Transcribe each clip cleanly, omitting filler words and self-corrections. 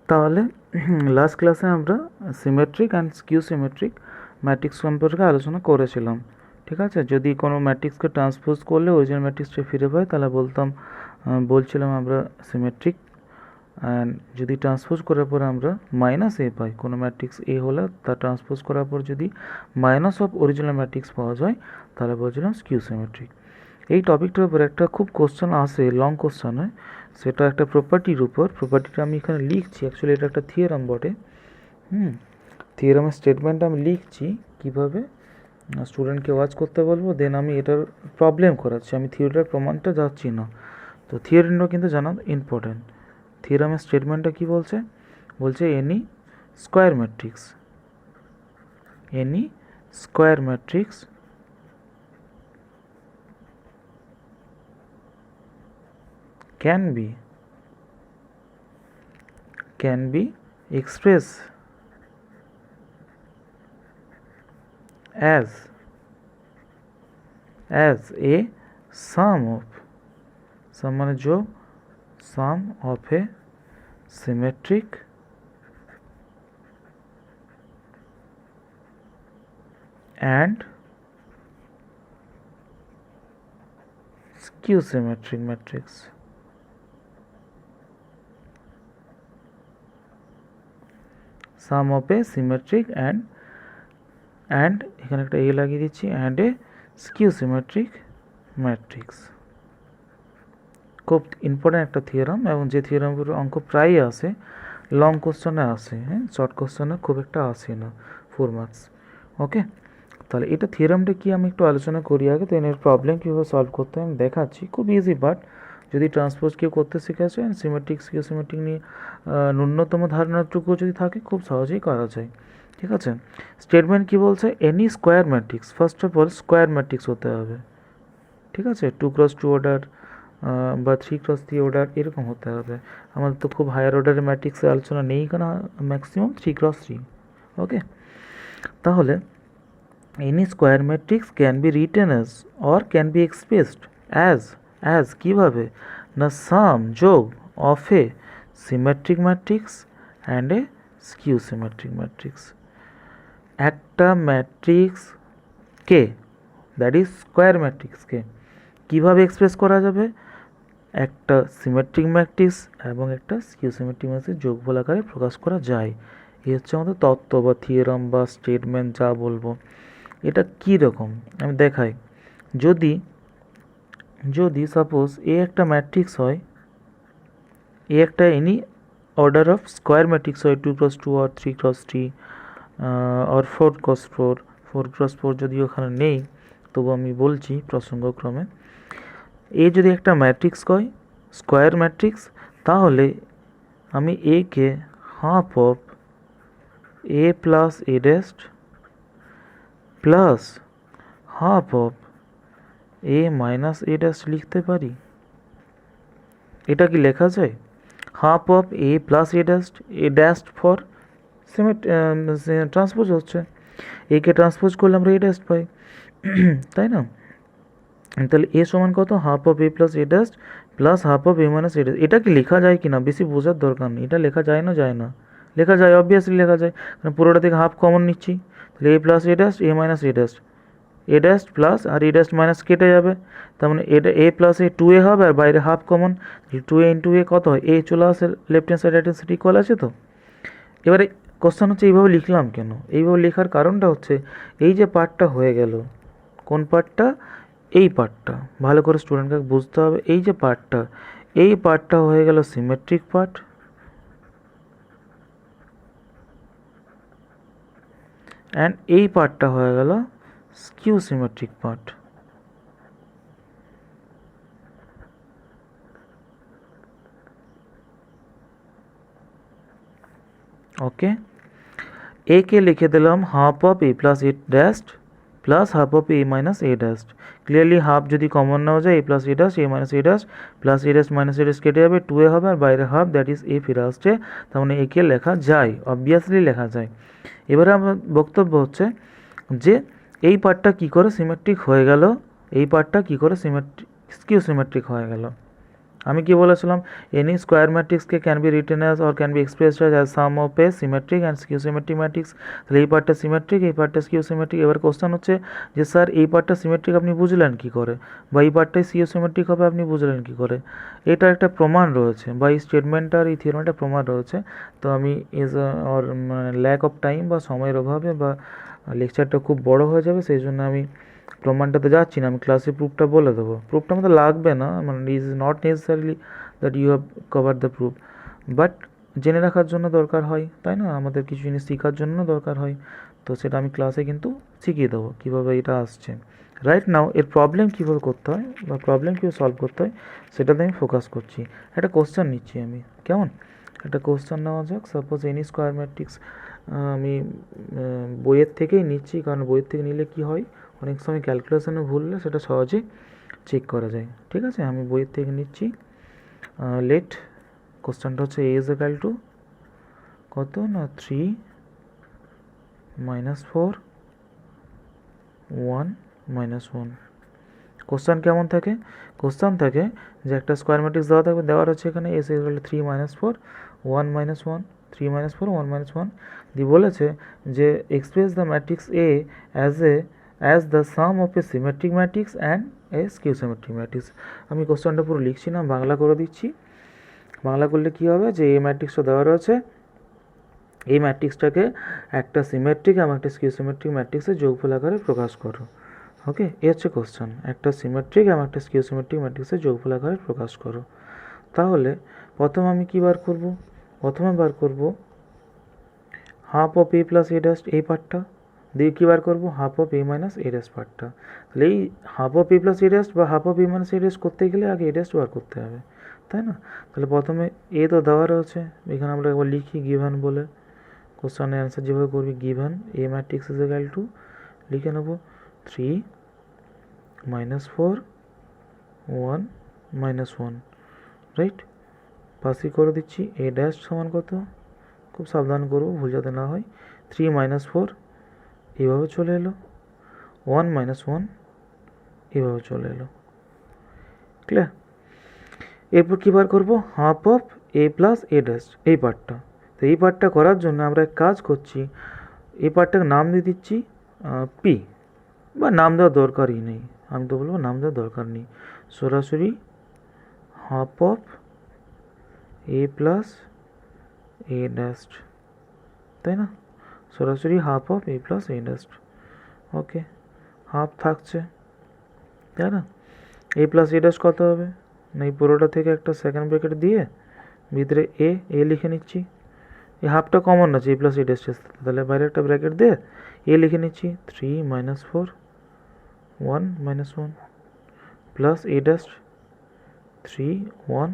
তাহলে লাস্ট ক্লাসে আমরা symmetric and skew symmetric matrix সম্পর্কে আলোচনা করেছিলাম। ঠিক আছে, যদি কোনো ম্যাট্রিক্সকে ট্রান্সপোজ করলে অরিজিনাল ম্যাট্রিক্সটা ফিরে পাই তাহলে বলছিলাম আমরা সিমেট্রিক। অ্যান্ড যদি ট্রান্সপোজ করার পর আমরা মাইনাস এ পাই, কোনো ম্যাট্রিক্স এ হলে তা ট্রান্সপোজ করার পর যদি মাইনাস অফ অরিজিনাল ম্যাট্রিক্স পাওয়া যায় তাহলে বলছিলাম স্কিউ সিমেট্রিক। এই টপিকটার উপর একটা খুব কোশ্চেন আসে, লং কোশ্চেন হয়, সেটা একটা প্রপার্টির উপর। প্রপার্টিটা আমি এখানে লিখছি, অ্যাকচুয়ালি এটা একটা থিওরাম বটে। থিওরামের স্টেটমেন্ট আমি লিখছি কীভাবে, স্টুডেন্টকে ওয়াচ করতে বলবো, দেন আমি এটার প্রবলেম করাচ্ছি, আমি থিওরিটার প্রমাণটা যাচ্ছি না। তো থিওরিটা কিন্তু জানা ইম্পর্টেন্ট। থিওরামের স্টেটমেন্টটা কি বলছে? বলছে any square matrix can be expressed as a sum মানে যোগ, sum of a symmetric and skew symmetric matrix. Sum of a symmetric and এখানে একটা এ লাগিয়ে দিচ্ছি, and a skew symmetric matrix. খুব ইম্পর্টেন্ট একটা থিওরাম, এবং যে থিওরামগুলো অঙ্ক প্রায়ই আসে, লং কোশ্চেনে আসে, হ্যাঁ, শর্ট কোশ্চেনে খুব একটা আসে না, 4 মার্কস। ওকে, তাহলে এটা থিওরামটা কি আমি একটু আলোচনা করি আগে, তো এর প্রবলেম কীভাবে সলভ করতে হয় আমি দেখাচ্ছি। খুব ইজি, বাট যদি ট্রান্সপোজ কেউ করতে শিখেছে, সিমেট্রিক স্কিউ সিমেট্রিক নিয়ে ন্যূনতম ধারণাটুকু যদি থাকে খুব সহজেই করা যায়। ঠিক আছে, স্টেটমেন্ট কি বলছে? Any square matrix, first of all square matrix হতে হবে। ঠিক আছে, 2x2 অর্ডার বা 3x3 অর্ডার এরকম হতে হবে। আমাদের তো খুব হায়ার অর্ডারের ম্যাট্রিক্সের আলোচনা নেই কেন, ম্যাক্সিমাম 3x3। ওকে, তাহলে any square matrix can be written as or can be expressed as কীভাবে না, সাম যোগ of A symmetric matrix and a skew symmetric matrix. একটা ম্যাট্রিক্সকে, দ্যাট ইজ স্কোয়ার ম্যাট্রিক্সকে কীভাবে এক্সপ্রেস করা যাবে? একটা সিমেট্রিক ম্যাট্রিক্স এবং একটা স্কিউ সিমেট্রিক ম্যাট্রিক্স যোগফল আকারে প্রকাশ করা যায়। এই হচ্ছে আমাদের তত্ত্ব বা থিওরাম বা স্টেটমেন্ট যা বলবো। এটা কী রকম আমি দেখাই। যদি সাপোজ এ একটা ম্যাট্রিক্স হয়, এ একটা any order of square matrix হয়, 2x2 or 3x3 or 4x4 যদি ওখানে নেই তবু আমি বলছি প্রসঙ্গক্রমে। এ যদি একটা ম্যাট্রিক্স হয়, স্কোয়ার ম্যাট্রিক্স, তাহলে আমি একে half of A plus A dash plus half of A minus A dash লিখতে পারি। এটা কি লেখা যায়? Half of A plus A dash for transpose হচ্ছে, একে ট্রান্সপোজ করলে আমরা এ ড্যাস্ট পাই, তাই না? তাহলে এ সমান কত? Half of A plus A dash plus half of A minus A dash. এটা কি লেখা যায় কি না বেশি বোঝার দরকার নেই, এটা লেখা যায় না লেখা যায়, অবভিয়াসলি লেখা যায়, কারণ পুরোটা থেকে হাফ কমন নিচ্ছি। তাহলে এ plus A dash A minus A dash plus, R A dash minus কেটে যাবে, তার মানে এটা এ প্লাস এ 2a হবে, আর বাইরে হাফ কমন, 2a ইন্টু এ কত হয়? এ চলে আসে left hand side right hand side equal আছে তো। এবারে কোশ্চেন হচ্ছে এইভাবে লিখলাম কেন? এইভাবে লেখার কারণটা হচ্ছে এই যে পার্টটা হয়ে গেল, কোন পার্টটা? এই পার্টটা ভালো করে স্টুডেন্টকে বুঝতে হবে। এই যে পার্টটা হয়ে গেল সিমেট্রিক পার্ট, অ্যান্ড এই পার্টটা হয়ে গেল স্কিউ সিমেট্রিক পার্ট। ওকে, একে লিখে দিলাম half of A plus A dash plus half of A minus A dash. Clearly half যদি কমন নেওয়া যায়, A plus A dash A minus A dash plus A dash minus A dash কেটে যাবে, 2a হবে, আর বাইরে half, that is এ ফিরে আসছে, তার মানে একে লেখা যায়, অবভিয়াসলি লেখা যায়। এবারে আমার বক্তব্য হচ্ছে যে এই পার্টটা কী করে সিমেট্রিক হয়ে গেল, এই পার্টটা কী করে স্কিউ সিমেট্রিক হয়ে গেল। আমি কি বলেছিলাম, এনি স্কোয়ার ম্যাট্রিক্সকে can be written as or can be expressed as some of A symmetric and skew symmetric matrix. তাহলে এই পার্টটা সিমেট্রিক, এই পার্টটা স্কিউ সিমেট্রিক। এবার কোশ্চেন হচ্ছে যে স্যার এই পার্টটা সিমেট্রিক আপনি বুঝলেন কী করে, বা এই পার্টটাই স্কিউ সিমেট্রিক হবে আপনি বুঝলেন কী করে? এটার একটা প্রমাণ রয়েছে, বা এই স্টেটমেন্টটার এই থিওরামটা প্রমাণ রয়েছে। তো আমি is or lack of time বা সময়ের অভাবে বা লেকচারটা খুব বড় হয়ে যাবে, সেই জন্য আমি প্রমাণটাতে যাচ্ছি না, আমি ক্লাসে প্রুফটা বলে দেবো। প্রুফটা আমাদের লাগবে না, মানে is not necessarily that you have cover the proof, but জেনে রাখার জন্য দরকার হয়, তাই না? আমাদের কিছু জিনিস শেখার জন্য দরকার হয়, তো সেটা আমি ক্লাসে কিন্তু শিখিয়ে দেবো কীভাবে এটা আসছে। রাইট নাও এর প্রবলেম কীভাবে করতে হয় বা প্রবলেম কীভাবে সলভ করতে হয় সেটাতে আমি ফোকাস করছি। একটা কোশ্চেন নিচ্ছি আমি, কেমন? একটা কোশ্চেন নেওয়া যাক। সাপোজ এনি স্কোয়ার ম্যাট্রিক্স, আমি বইয়ের থেকেই নিচ্ছি, কারণ বইয়ের থেকে নিলে কি হয়, অনেক সময় ক্যালকুলেশনে ভুললে সেটা সহজেই চেক করা যায়। ঠিক আছে, আমি বইয়ের থেকে নিচ্ছি। লেট কোশ্চেনটা হচ্ছে এ ইজ ইকাল টু কত না 3 - 4 1 - 1। কোশ্চেন কেমন থাকে? কোশ্চেন থাকে যে একটা স্কোয়ার ম্যাট্রিক্স দেওয়া থাকবে, দেওয়ার হচ্ছে এখানে এস ইজ ইকাল টু 3 - 4 1 - 1 3 - 4 1 - 1 দিয়ে বলেছে যে express the matrix a as the some of A symmetric matrix and a skew symmetric matrix. আমি কোশ্চেনটা পুরো লিখছি না, বাংলা করে দিচ্ছি। বাংলা করলে কী হবে, যে এই ম্যাট্রিক্সটা দেওয়া রয়েছে, এই ম্যাট্রিক্সটাকে একটা সিমেট্রিক এবং একটা স্কিউ সিমেট্রিক ম্যাট্রিক্সের যোগফল আকারে প্রকাশ করো। ওকে, এ হচ্ছে কোশ্চেন, একটা সিমেট্রিক এবং একটা স্কিউ সিমেট্রিক ম্যাট্রিক্সের যোগফল আকারে প্রকাশ করো। তাহলে প্রথম আমি কী বার করব? প্রথমে বার করব half of A plus A dash, এই পার্টটা দিয়ে কী বার করবো, half of A minus A dash পার্টটা। তাহলে এই half of A plus A dash বা half of A minus A dash করতে গেলে আগে এ ড্যাশ বার করতে হবে, তাই না? তাহলে প্রথমে এ তো দেওয়া রয়েছে, এখানে আমরা একবার লিখি গিভেন বলে, কোশ্চেনের অ্যান্সার যেভাবে করবি given a matrix is equal two লিখে নেবো 3 - 4 1 - 1, রাইট? পাশে করে দিচ্ছি এ ড্যাশ সমান কত, খুব সাবধান করবো ভুল যাতে না হয়, 3 - 4 এভাবে চলে এলো, 1 - 1 এভাবে চলে এলো। ক্লিয়ার? এরপর কী বার করবো, half of A plus A dash, এই পার্টটা। তো এই পার্টটা করার জন্য আমরা এক কাজ করছি, এই পার্টটাকে নাম দিয়ে দিচ্ছি পি, বা নাম দেওয়ার দরকারই নেই, আমি তো বলবো নাম দেওয়ার দরকার নেই, সরাসরি half of A plus A dash, তাই না? সরাসরি half of A plus A dash. Okay, half থাকছে, তাই না? এ প্লাস এ ড্যাশ কত হবে না, এই পুরোটা থেকে একটা সেকেন্ড ব্র্যাকেট দিয়ে ভিতরে এ লিখে নিচ্ছি, এই হাফটা কমন আছে এ প্লাস এ ড্যাশ, তাহলে বাইরে একটা ব্র্যাকেট দিয়ে এ লিখে নিচ্ছি 3 - 4 1 - 1 প্লাস এ ড্যাশ 3 1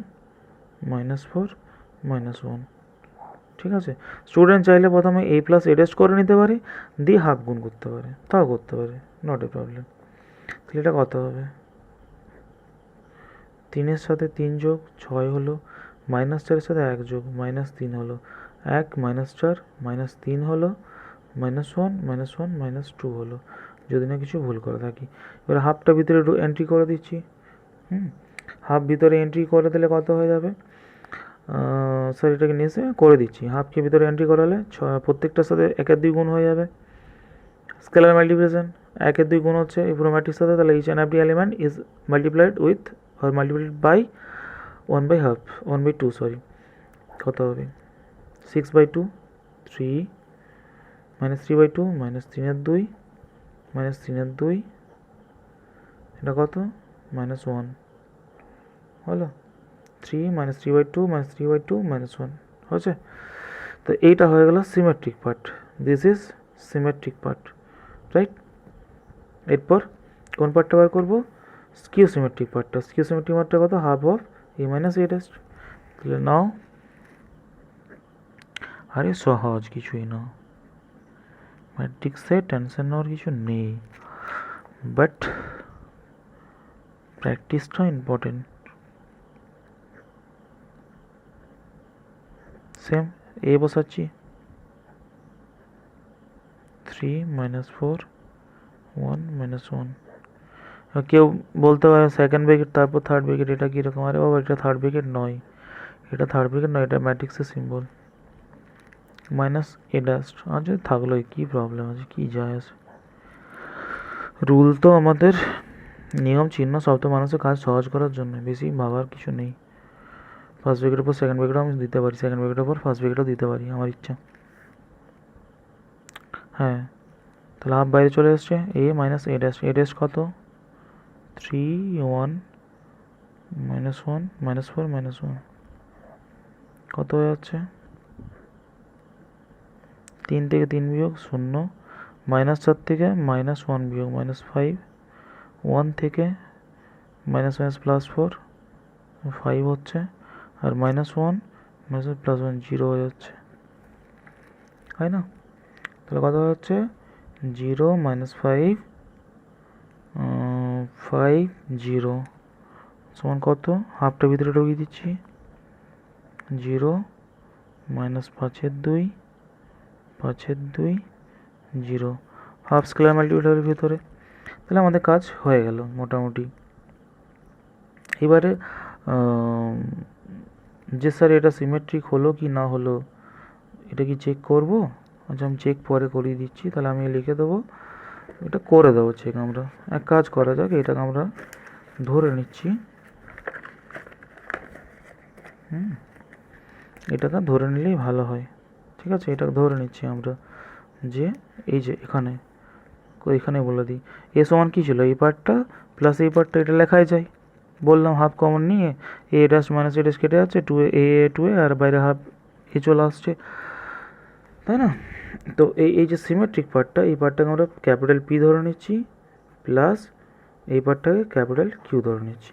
- 4 - 1। ঠিক আছে, স্টুডেন্ট চাইলে প্রথমে এ প্লাস এ ড্যাশ করে নিতে পারে, দিয়ে হাফ গুণ করতে পারে, তাও করতে পারে, নট এ প্রবলেম। তাহলে এটা কত হবে, 3-এর সাথে 3 যোগ 6 হলো, -4-এর সাথে 1 যোগ -3 হলো, 1 - 4 -3 হলো, -1 -1 -2 হলো, যদি না কিছু ভুল করে থাকি। এবার হাফটা ভিতরে এন্ট্রি করে দিচ্ছি। হাফ ভিতরে এন্ট্রি করে দিলে কত হয়ে যাবে, স্যার এটাকে নিয়ে এসে করে দিচ্ছি, হাফকে ভিতরে এন্ট্রি করালে প্রত্যেকটার সাথে 1-2 গুণ হয়ে যাবে, স্কেলার মাল্টিপ্লিকেশন 1-2 গুণ হচ্ছে এই পুরো ম্যাট্রিক্স সাথে, তাহলে each and every element is multiplied with or multiplied by 1/2 sorry, কত হবে 6/2 3 -3/2 -3/2 -3/2, এটা কত -1 হলো, 3 -3/2 -3/2 -1 হচ্ছে। তো এইটা হয়ে গেল symmetric part, this is symmetric part, right? এরপর কোন পার্টটা বার করবো, স্কিউ সিমেট্রিক পার্টটা। স্কিউ সিমেট্রিক পার্টটা কত, half of A minus A dash. তাহলে নাও, আরে সহজ কিছুই না, ম্যাট্রিক্সে টেনশন নেওয়ার কিছু নেই, বাট প্র্যাকটিসটা ইম্পর্টেন্ট। সেম এ বসাচ্ছি 3 - 4 1 - 1, কেউ বলতে পারে সেকেন্ড ব্র্যাকেট তারপর থার্ড ব্র্যাকেট, এটা কীরকম? আরে বাবা, এটা থার্ড ব্র্যাকেট নয়, এটা থার্ড ব্র্যাকেট নয়, এটা ম্যাট্রিক্সের সিম্বল মাইনাস এ ড্যাশ। আচ্ছা থাকলোই, কী প্রবলেম আছে, কী যায় আছে? রুল তো আমাদের নিয়ম চিহ্ন সব তো মানুষের কাজ সহজ করার জন্য, বেশি ভাবার কিছু নেই। ফার্স্ট ব্র্যাকেটের পর সেকেন্ড ব্র্যাকেটও আমি দিতে পারি, সেকেন্ড ব্র্যাকেটের পর ফার্স্ট ব্র্যাকেটও দিতে পারি, আমার ইচ্ছা। হ্যাঁ, তাহলে হাফ বাইরে চলে এসছে, এ minus A dash. A dash কত? 3 1 -1 -4 -1 কত হয়ে যাচ্ছে? 3 থেকে 3 বিয়োগ 0, -4 থেকে -1 বিয়োগ -5, 1 থেকে মাইনাস +4 5 হচ্ছে, আর -1 +1 0 হয়ে যাচ্ছে, তাই না? তাহলে কত হচ্ছে? 0 -5 5 0 সমান কত? হাফটা ভিতরে ঢুকিয়ে দিচ্ছি, 0 -5/2 5/2 0, হাফ স্কেলার মাল্টিপ্লিকেটরের ভিতরে। তাহলে আমাদের কাজ হয়ে গেল মোটামুটি। এবারে যে স্যার এটা সিমেট্রিক হলো কি না হলো, এটা কি চেক করব? আচ্ছা আমি চেক পরে করিয়ে দিচ্ছি, তাহলে আমি লিখে দেবো, এটা করে দেবো চেক। আমরা এক কাজ করা যাক, এটাকে আমরা ধরে নিচ্ছি, এটাকে ধরে নিলেই ভালো হয়। ঠিক আছে, এটা ধরে নিচ্ছি আমরা, যে এই যে এখানে বলে দিই, এ সমান কী ছিল? এই পার্টটা প্লাস এই পার্টটা, এটা লেখাই যায়। বললাম হাফ কমন নিয়ে a dash minus A dash কেটে যাচ্ছে, 2 এ 2 আর বাইরে হাফ এ চলে আসছে, তাই না? তো এই যে সিমেট্রিক পার্টটা, এই পার্টটাকে আমরা ক্যাপিটাল পি ধরে নিচ্ছি, প্লাস এই পার্টটাকে ক্যাপিটাল কিউ ধরে নিচ্ছি,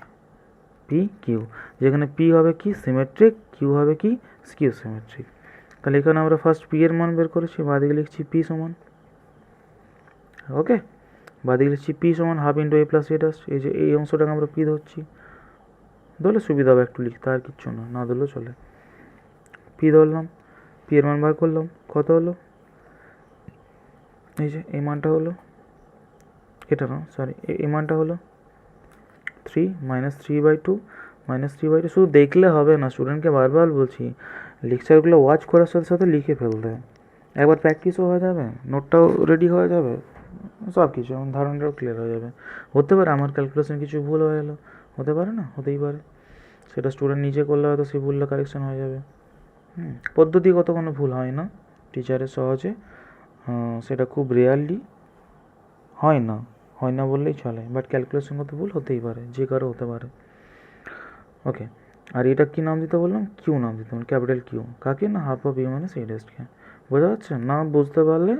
পি কিউ, যেখানে পি হবে কি? সিমেট্রিক, কিউ হবে কি? Skew symmetric. তাহলে এখানে আমরা ফার্স্ট পি এর মান বের করেছি, বাদিকে লিখছি পি সমান, ওকে, বাদিকে লিখছি পি সমান half into A plus A dash. এই যে এই অংশটাকে আমরা পি ধরছি, ধরলে সুবিধা হবে একটু লিখতে, আর কিচ্ছু না, না ধরলেও চলে। পি ধরলাম, পি এর মান বার করলাম, কত হলো? এই যে এই মানটা হলো, এটা না সরি, এই মানটা হলো 3 -3/2 -3/2। শুধু দেখলে হবে না, স্টুডেন্টকে বারবার বলছি লেকচারগুলো ওয়াচ করার সাথে সাথে লিখে ফেলতে, একবার প্র্যাকটিসও হয়ে যাবে, নোটটাও রেডি হয়ে যাবে, সব কিছু আমার ধারণাটাও ক্লিয়ার হয়ে যাবে। হতে পারে আমার ক্যালকুলেশন কিছু ভুল হয়ে গেলো, হতে পারে না, হতেই পারে, সেটা স্টুডেন্ট নিজে করলে হয়তো সেই ভুলটা কারেকশন হয়ে যাবে। পদ্ধতিগত কোনো ভুল হয় না টিচারের সহজে, সেটা খুব রেয়ারলি হয় না, হয় না বললেই চলে, বাট ক্যালকুলেশনগত ভুল হতেই পারে, যে কারো হতে পারে। ওকে, আর এটা কী নাম দিতে বললাম? কিউ নাম দিতে বললাম, ক্যাপিটাল কিউ। কাকে? না half of A minus A ড্যাশকে। বোঝা যাচ্ছে? না বুঝতে পারলে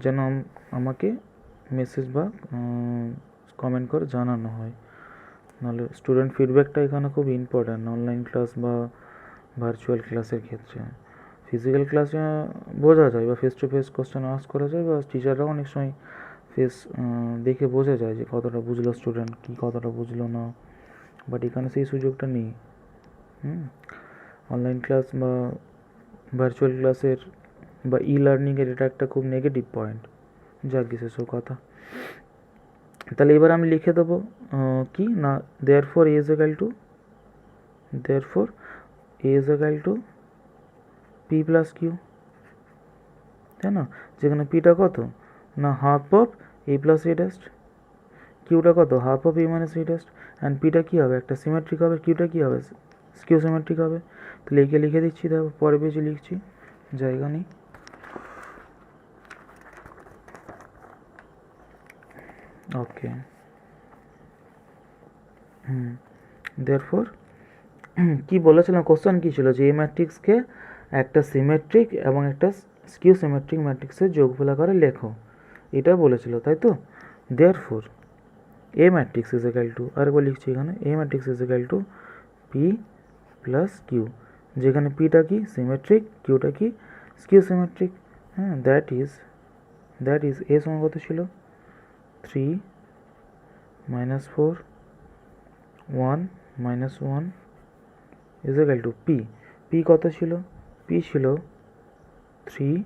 যেন আমাকে মেসেজ বা কমেন্ট করে জানানো হয়, নাহলে স্টুডেন্ট ফিডব্যাকটা এখানে খুব ইম্পর্ট্যান্ট অনলাইন ক্লাস বা ভার্চুয়াল ক্লাসের ক্ষেত্রে। ফিজিক্যাল ক্লাসে বোঝা যায় বা face to face question ask করা যায়, বা টিচাররাও অনেক সময় ফেস দেখে বোঝা যায় যে কতটা বুঝলো স্টুডেন্ট, কি কতটা বুঝলো না, বাট এখানে সেই সুযোগটা নেই। অনলাইন ক্লাস বা ভার্চুয়াল ক্লাসের বা ই লার্নিংয়ের এটা একটা খুব নেগেটিভ পয়েন্ট। যাক গে সেসব কথা। তাহলে এবার আমি লিখে দেবো কি না, therefore A is equal to P plus Q, তাই না? যেখানে পিটা কত? না half of A plus A dash, কিউটা কত? Half of A minus A dash, and পিটা কী হবে? একটা সিমেট্রিক হবে, কিউটা কী হবে? স্কিউ সিমেট্রিক হবে। তাহলে একে লিখে দিচ্ছি, দেখো পরে পেজে লিখছি, জায়গা নেই। ওকে, দেয়ারফর কী বলেছিলাম, কোশ্চেন কী ছিল? যে এই ম্যাট্রিক্সকে একটা সিমেট্রিক এবং একটা স্কিউ সিমেট্রিক ম্যাট্রিক্সের যোগফল আকারে লেখো, এটা বলেছিল, তাই তো? Therefore A matrix is equal to, আরেকবার লিখছি এখানে, A matrix is equal to P plus Q, যেখানে পিটা কি? সিমেট্রিক, কিউটা কি? Skew symmetric. That is A সমান কত ছিল? 3 -4 1 -1 is equal to P. P কত ছিল? পি ছিল 3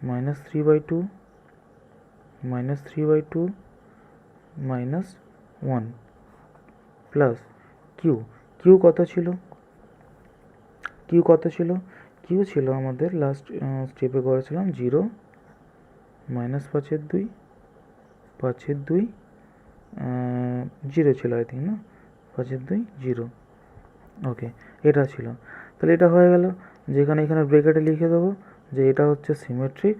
-3/2 -3/2 minus one plus Q. Q কত ছিল? কিউ কত ছিল? কিউ ছিল আমাদের লাস্ট স্টেপে করেছিলাম 0 মাইনাস 5/2 5/2 0 ছিল আই থিঙ্ক, না 5/2 0। ওকে, এটা ছিল। তাহলে এটা হয়ে গেল, যেখানে এখানে ব্রেকেটে লিখে দেবো যে এটা হচ্ছে সিমেট্রিক।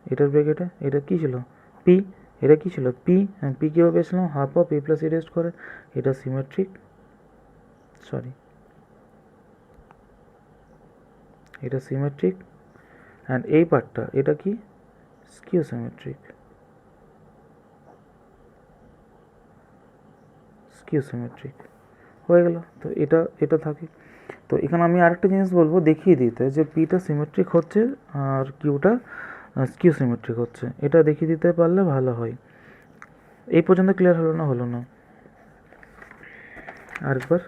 এটার ব্রেকেটে এটা কী ছিল? পি। এটা কী ছিল? পি। পি কীভাবে পেয়েছিলাম? Half of A plus A rest করে। এটা সিমেট্রিক, সরি এটা সিমেট্রিক। অ্যান্ড এই পার্টটা এটা কি? Skew symmetric. স্কিউ সিমেট্রিক হয়ে গেল। তো এটা এটা থাকে। তো এখানে আমি আরেকটা জিনিস বলবো, দেখিয়ে দিতে যে পিটা সিমেট্রিক হচ্ছে আর কিউটা স্কিউ সিমেট্রিক হচ্ছে। এটা দেখিয়ে দিতে পারলে ভালো হয়। এই পর্যন্ত ক্লিয়ার হলো না? হলো না? আরেকবার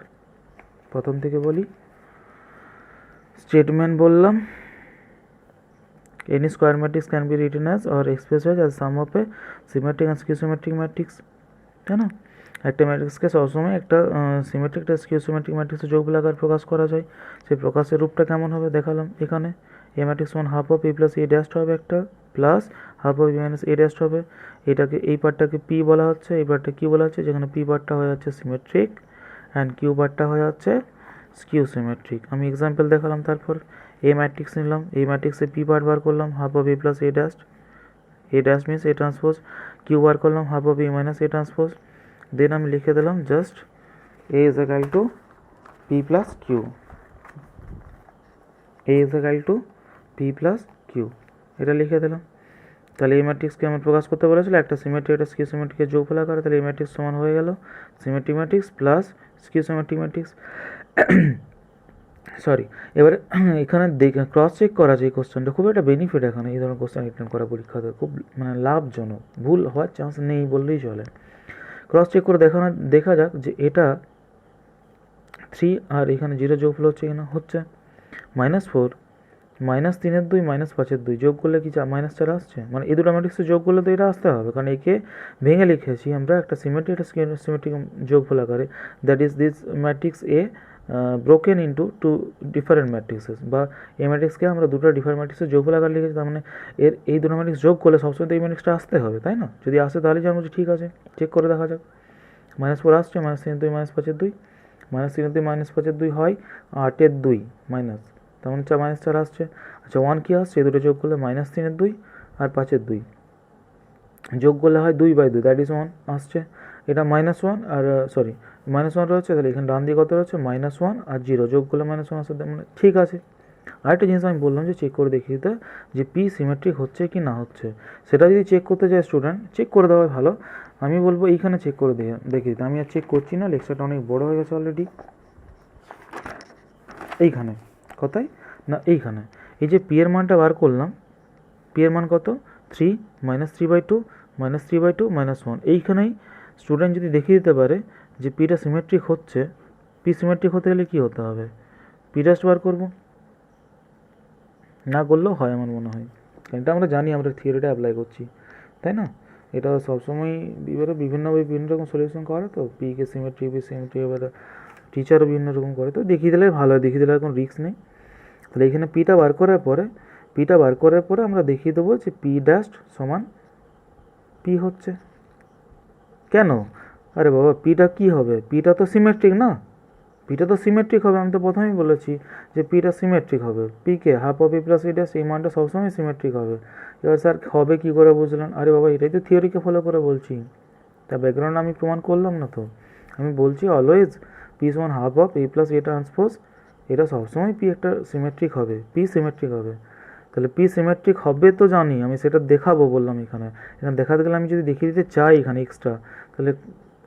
প্রথম থেকে বলি। স্টেটমেন্ট বললাম, any square matrix can be written as or expressed as sum of a symmetric and skew symmetric matrix, তাই না? একটা ম্যাট্রিক্সকে সবসময় একটা সিমেট্রিক একটা স্কিউ সিমেট্রিক ম্যাট্রিক্সের যোগফল আকারে প্রকাশ করা যায়। সেই প্রকাশের রূপটা কেমন হবে দেখালাম এখানে। A matrix one half of A plus A dash হবে একটা, plus half of A minus A dash হবে। এটাকে এই পার্টটাকে পি বলা হচ্ছে, এই পার্টটা কি বলা হচ্ছে? যেখানে পি পার্টটা হয়ে যাচ্ছে সিমেট্রিক অ্যান্ড কিউ পার্টটা হয়ে যাচ্ছে স্কিউ সিমেট্রিক। আমি এক্সাম্পল দেখালাম। তারপর এ ম্যাট্রিক্স নিলাম, এই ম্যাট্রিক্সে পি পার্ট বার করলাম half of A plus A dash means A transpose. Q বার করলাম half of A minus A transpose. Then আমি লিখে দিলাম just A is equal to P plus Q. A is equal to P plus Q, এটা লিখে দিলাম। তাহলে এই ম্যাট্রিক্সকে আমি প্রকাশ করতে বলেছিল একটা সিমেট্রিক একটা স্কিউ সিমেট্রিকের যোগফল আকারে। তাহলে এই ম্যাট্রিক্স সমান হয়ে গেল symmetric matrix plus skew symmetric matrix. Sorry, এবারে এখানে ক্রস চেক করা যায়। এই কোশ্চেনটা খুব একটা বেনিফিট এখানে, এই ধরনের কোশ্চেন অ্যাটেন্ড করা পরীক্ষাতে খুব মানে লাভজনক। ভুল হওয়ার চান্স নেই বললেই চলে। ক্রস চেক করে দেখা যাক যে এটা 3 আর এখানে 0 যোগফল হচ্ছে কিনা। হচ্ছে। -4 -3/2 -5/2 যোগ করলে কি -4 আসছে? মানে এই দুটো ম্যাট্রিক্সে যোগ করলে তো এটা আসতে হবে, কারণ একে ভেঙে লিখেছি আমরা একটা সিমেট্রিক একটা সিমেট্রিক যোগফল আকারে। That is this matrix A broken into two different matrices, বা এই ম্যাট্রিক্সকে আমরা দুটো ডিফারেন্ট ম্যাট্রিক্সের যোগফল আকারে লিখেছি। তার মানে এই দুটো ম্যাট্রিক্স যোগ করলে সবসময় তো এই ম্যাট্রিক্সটা আসতে হবে, তাই না? যদি আসে তাহলে জানবো যে ঠিক আছে, চেক করে দেখা যাক। -4 আসছে, -3/2 -5/2 -3/2 -5/2 হয় 8/2 মাইনাস, তেমন -4 আসছে। আচ্ছা, 1 কী আসছে? এই দুটো যোগ করলে -3/2 আর 5/2 যোগ করলে হয় 2/2, দ্যাট ইজ 1 আসছে। এটা -1 আর সরি -1 রয়েছে, তাহলে এখানে ডান দিকে কত রয়েছে? -1 আর 0 যোগ করলে -1 আসছে, মানে ঠিক আছে। আরেকটা জিনিস আমি বললাম যে চেক করে দেখিয়ে দিতে, যে পি সিমেট্রিক হচ্ছে কি না হচ্ছে। সেটা যদি চেক করতে চায় স্টুডেন্ট, চেক করে দেওয়াই ভালো। আমি বলবো এইখানে চেক করে দেখিয়ে দিতে। আমি আর চেক করছি না, লেকচারটা অনেক বড় হয়ে গেছে অলরেডি। এইখানে কোথায় না, এইখানে এই যে পি এর মানটা বার করলাম, পি এর মান কত? 3 -3/2 -3/2 -1। এইখানেই স্টুডেন্ট যদি দেখিয়ে দিতে পারে যে পিটা সিমেট্রিক হচ্ছে, পি সিমেট্রিক হতে গেলে কী হতে হবে? পি ডাস্ট বার করবো, না করলেও হয় আমার মনে হয়, কারণ এটা আমরা জানি, আমরা থিওরিটা অ্যাপ্লাই করছি, তাই না? এটা সবসময় বিভিন্ন রকম সলিউশন করে। তো পিকে সিমেট্রিক পি সিমেট্রিক, এবার টিচারও বিভিন্ন রকম করে। তো দেখিয়ে দিলে ভালো হয়, দেখিয়ে দিলে কোনো রিস্ক নেই। তাহলে এখানে পিটা বার করার পরে আমরা দেখিয়ে দেবো যে পি ডাস্ট সমান পি হচ্ছে। কেন? আরে বাবা, পিটা কি হবে? পিটা তো সিমেট্রিক না, পিটা তো সিমেট্রিক হবে। আমি তো প্রথমেই বলেছি যে পিটা সিমেট্রিক হবে। পিকে half of A plus A dash, এই মানটা সবসময় সিমেট্রিক হবে। এবার স্যার হবে কী করে বুঝলেন? আরে বাবা, এটাই তো থিওরিকে ফলো করে বলছি, তা ব্যাকগ্রাউন্ড আমি প্রমাণ করলাম না তো। আমি বলছি অলওয়েজ পি সমান half of A plus A transpose, এটা সবসময় পি একটা সিমেট্রিক হবে, পি সিমেট্রিক হবে। তাহলে পি সিমেট্রিক হবে তো জানি, আমি সেটা দেখাবো বললাম। এখানে দেখাতে গেলে আমি যদি দেখিয়ে দিতে চাই এখানে এক্সট্রা, তাহলে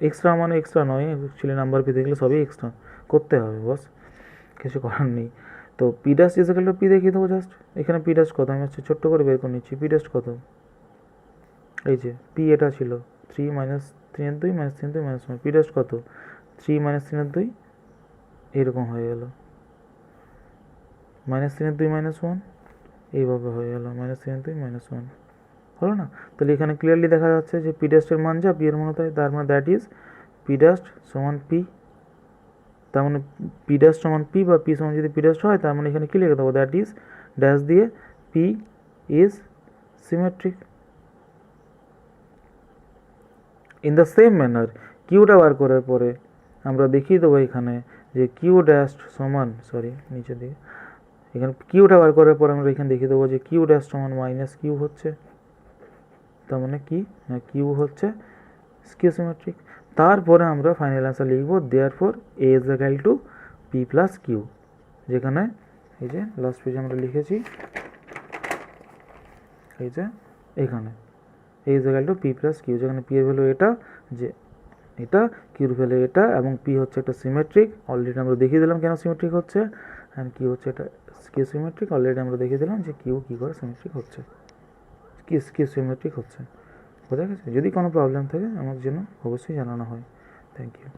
এক্সট্রা মানে এক্সট্রা নয়, অ্যাকচুয়ালি নাম্বার পেতে গেলে সবই এক্সট্রা করতে হবে, বস কিছু করার নেই। তো P dash is equal to P দেখিয়ে দেবো জাস্ট। এখানে পি ডাস্ট কত আমি হচ্ছে ছোট্ট করে বের করে নিচ্ছি। পি ডাস্ট কত? এই যে পি এটা ছিল 3 -3/2 -3/2 -1। পি ডাস্ট কত? 3 -3/2, এরকম হয়ে গেল। -3/2 -1, এইভাবে হয়ে গেল। -3/2 -1 হলো না? তাহলে এখানে ক্লিয়ারলি দেখা যাচ্ছে যে পি ড্যাশের মান যা পি এর মান তাই, তার মানে দ্যাট ইজ পি ড্যাশ সমান পি। তার মানে পি ড্যাশ সমান পি বা পি সমান যদি পি ড্যাশ হয়, তার মানে এখানে কি লিখে দেবো, দ্যাট ইজ ড্যাশ দিয়ে P is symmetric. In the same manner কিউটা বার করার পরে আমরা দেখিয়ে দেবো এখানে যে কিউ ড্যাশ সমান, সরি নিচে দিকে, এখানে কিউটা বার করার পর আমরা এখানে দেখিয়ে দেবো যে কিউ ড্যাশ সমান মাইনাস কিউ হচ্ছে, তার মানে কি, কিউ হচ্ছে স্কিউ সিমেট্রিক। তারপরে আমরা ফাইনাল অ্যান্সার লিখবো therefore A is equal to P plus Q, যেখানে এই যে লাস্ট পেজে আমরা লিখেছি, এই যে এখানে A is equal to P plus Q, যেখানে পি এর ভ্যালু এটা, যে এটা, কিউর ভ্যালু এটা, এবং পি হচ্ছে একটা সিমেট্রিক, অলরেডি আমরা দেখিয়ে দিলাম কেন সিমেট্রিক হচ্ছে, অ্যান্ড কিউ হচ্ছে এটা স্কিউ সিমেট্রিক, অলরেডি আমরা দেখিয়ে দিলাম যে কিউ কী করে সিমেট্রিক হচ্ছে, স্কিউ সিমেট্রিক হচ্ছে। বোঝা গেছে? যদি কোনো প্রবলেম থাকে আমার জন্য অবশ্যই জানানো হয়। Thank you.